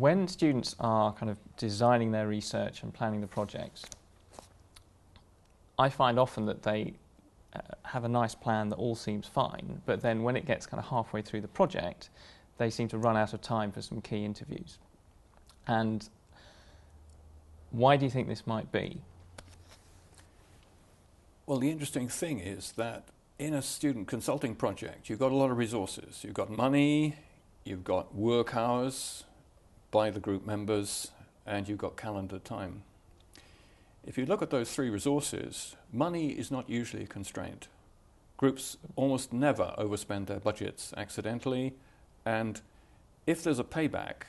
when students are kind of designing their research and planning the projects, I find often that they have a nice plan that all seems fine, but then when it gets kind of halfway through the project, they seem to run out of time for some key interviews. And why do you think this might be? Well, the interesting thing is that in a student consulting project, you've got a lot of resources. You've got money, you've got work hours by the group members, and you've got calendar time. If you look at those three resources, money is not usually a constraint. Groups almost never overspend their budgets accidentally, and if there's a payback,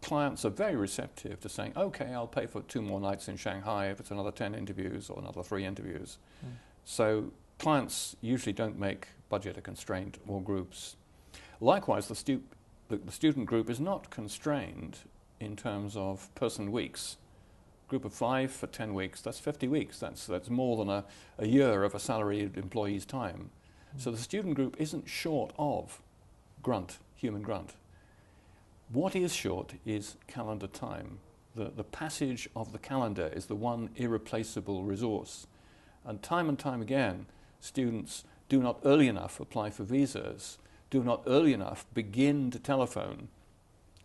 clients are very receptive to saying, okay, I'll pay for 2 more nights in Shanghai if it's another 10 interviews or another 3 interviews. So clients usually don't make budget a constraint, or groups. Likewise, the student group is not constrained in terms of person weeks. Group of 5 for 10 weeks, that's 50 weeks. That's more than a year of a salaried employee's time. So the student group isn't short of human grunt. What is short is calendar time. The passage of the calendar is the one irreplaceable resource. And time again, students do not early enough apply for visas, do not early enough begin to telephone,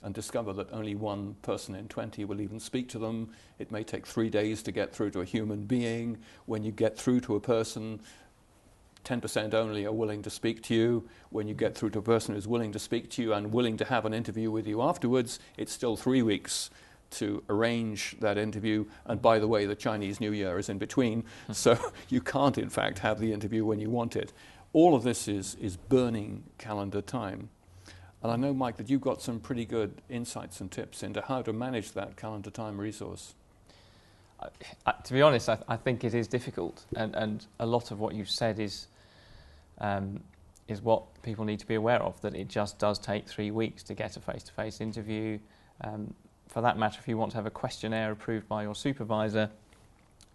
and discover that only one person in 20 will even speak to them. It may take 3 days to get through to a human being. When you get through to a person, 10% only are willing to speak to you. When you get through to a person who's willing to speak to you and willing to have an interview with you afterwards, it's still 3 weeks to arrange that interview. And by the way, the Chinese New Year is in between, so you can't in fact have the interview when you want it. All of this is burning calendar time. And I know, Mike, that you've got some pretty good insights and tips into how to manage that calendar time resource. To be honest, I think it is difficult, and a lot of what you've said is what people need to be aware of, that it just does take 3 weeks to get a face-to-face interview. For that matter, if you want to have a questionnaire approved by your supervisor,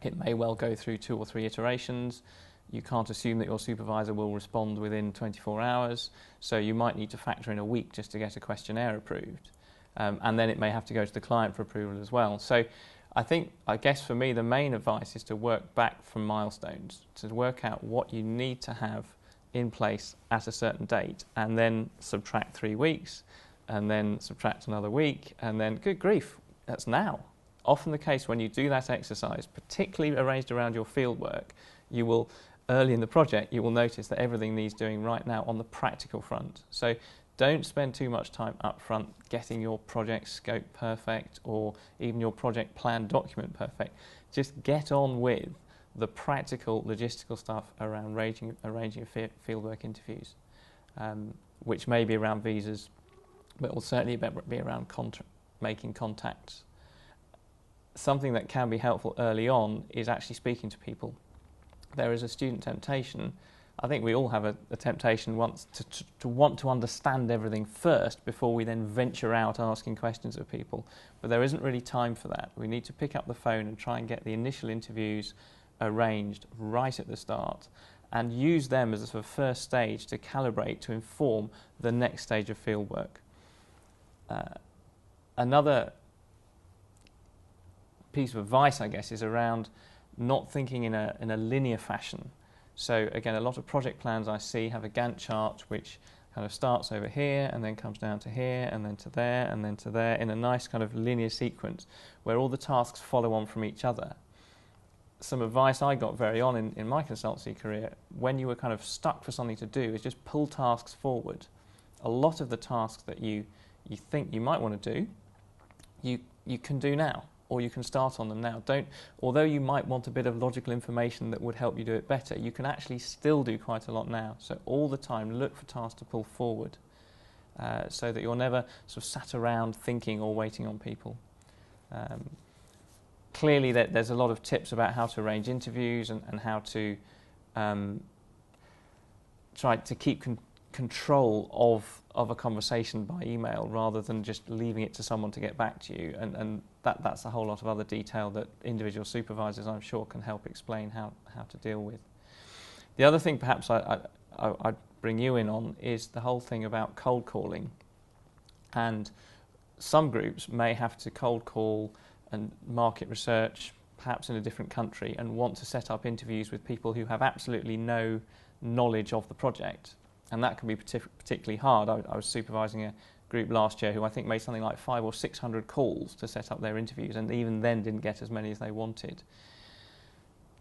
it may well go through 2 or 3 iterations. You can't assume that your supervisor will respond within 24 hours, so you might need to factor in a week just to get a questionnaire approved. And then it may have to go to the client for approval as well. So I guess for me, the main advice is to work back from milestones, to work out what you need to have in place at a certain date, and then subtract 3 weeks, and then subtract another week, and then, good grief, that's now. Often the case when you do that exercise, particularly arranged around your field work, you will, early in the project, you will notice that everything needs doing right now on the practical front. So don't spend too much time up front getting your project scope perfect, or even your project plan document perfect. Just get on with the practical logistical stuff around arranging fieldwork interviews, which may be around visas, but will certainly be around making contacts. Something that can be helpful early on is actually speaking to people. There is a student temptation. I think we all have a temptation once to want to understand everything first before we then venture out asking questions of people. But there isn't really time for that. We need to pick up the phone and try and get the initial interviews arranged right at the start, and use them as a sort of first stage to calibrate, to inform the next stage of fieldwork. Another piece of advice, I guess, is around not thinking in a linear fashion. So again, a lot of project plans I see have a Gantt chart which kind of starts over here and then comes down to here and then to there and then to there in a nice kind of linear sequence where all the tasks follow on from each other. Some advice I got very on in my consultancy career, when you were kind of stuck for something to do, is just pull tasks forward. A lot of the tasks that you think you might want to do, you can do now, or you can start on them now. Although you might want a bit of logical information that would help you do it better, you can actually still do quite a lot now. So all the time, look for tasks to pull forward, so that you're never sort of sat around thinking or waiting on people. Clearly, there's a lot of tips about how to arrange interviews and how to try to keep control of a conversation by email rather than just leaving it to someone to get back to you. And that's a whole lot of other detail that individual supervisors, I'm sure, can help explain how to deal with. The other thing perhaps I'd bring you in on is the whole thing about cold calling. And some groups may have to cold call and market research, perhaps in a different country, and want to set up interviews with people who have absolutely no knowledge of the project. And that can be particularly hard. I was supervising a group last year who I think made something like 500 or 600 calls to set up their interviews, and even then didn't get as many as they wanted.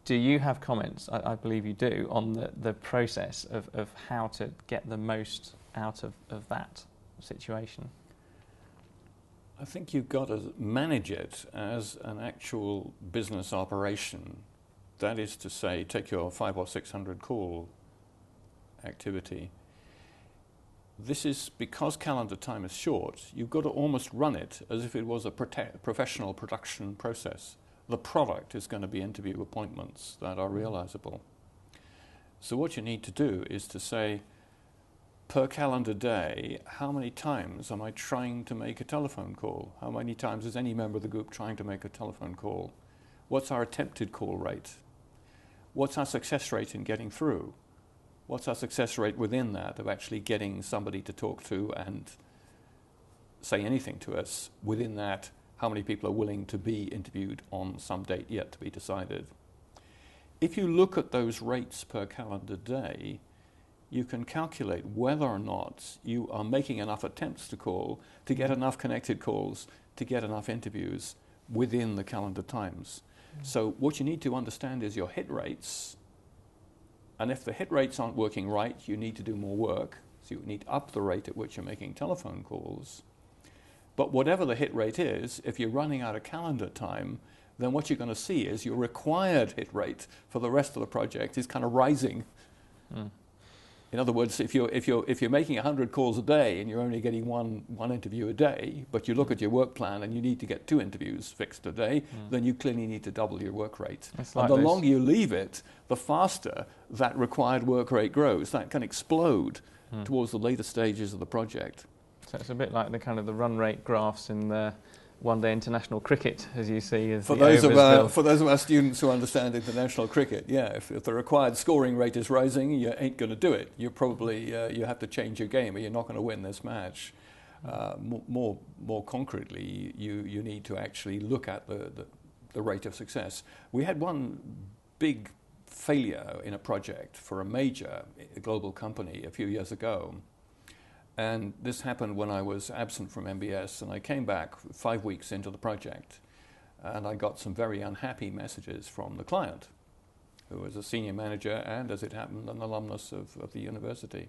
Do you have comments, I believe you do, on the process of how to get the most out of that situation? I think you've got to manage it as an actual business operation. That is to say, take your 500 or 600 call activity. This is because calendar time is short, you've got to almost run it as if it was a professional production process. The product is going to be interview appointments that are realizable. So what you need to do is to say, per calendar day, how many times am I trying to make a telephone call? How many times is any member of the group trying to make a telephone call? What's our attempted call rate? What's our success rate in getting through? What's our success rate within that of actually getting somebody to talk to and say anything to us? Within that, how many people are willing to be interviewed on some date yet to be decided? If you look at those rates per calendar day, you can calculate whether or not you are making enough attempts to call, to get enough connected calls, to get enough interviews within the calendar times. So what you need to understand is your hit rates, and if the hit rates aren't working right, you need to do more work. So you need to up the rate at which you're making telephone calls. But whatever the hit rate is, if you're running out of calendar time, then what you're going to see is your required hit rate for the rest of the project is kind of rising. In other words, if you're making 100 calls a day and you're only getting one interview a day, but you look at your work plan and you need to get 2 interviews fixed a day, then you clearly need to double your work rate. And the longer you leave it, the faster that required work rate grows. That can explode towards the later stages of the project. So it's a bit like the kind of the run rate graphs in the one-day international cricket, as you see. As for those of our students who understand international cricket, yeah, if the required scoring rate is rising, you ain't going to do it. You probably you have to change your game, or you're not going to win this match. More concretely, you need to actually look at the rate of success. We had one big failure in a project for a major global company a few years ago. And this happened when I was absent from MBS, and I came back 5 weeks into the project, and I got some very unhappy messages from the client, who was a senior manager and, as it happened, an alumnus of the university.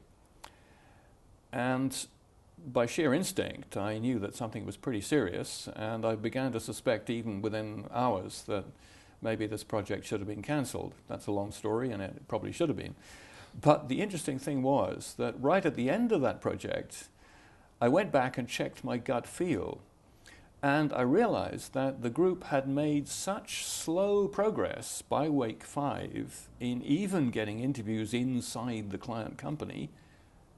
And by sheer instinct, I knew that something was pretty serious, and I began to suspect, even within hours, that maybe this project should have been cancelled. That's a long story, and it probably should have been. But the interesting thing was that right at the end of that project, I went back and checked my gut feel, and I realized that the group had made such slow progress by week 5 in even getting interviews inside the client company,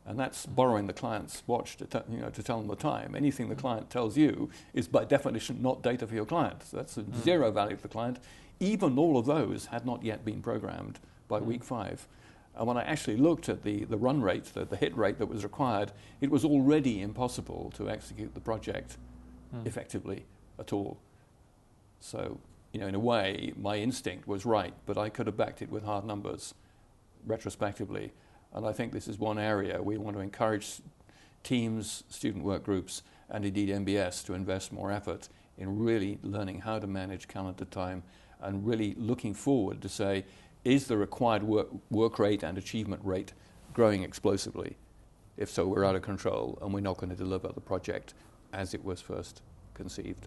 and that's borrowing the client's watch to tell them the time. Anything the client tells you is by definition not data for your client. So that's zero value for the client. Even all of those had not yet been programmed by week 5. And when I actually looked at the run rate, the hit rate that was required, it was already impossible to execute the project effectively at all. So, in a way, my instinct was right, but I could have backed it with hard numbers retrospectively. And I think this is one area we want to encourage teams, student work groups, and indeed MBS to invest more effort in really learning how to manage calendar time and really looking forward to say, is the required work rate and achievement rate growing explosively? If so, we're out of control and we're not going to deliver the project as it was first conceived.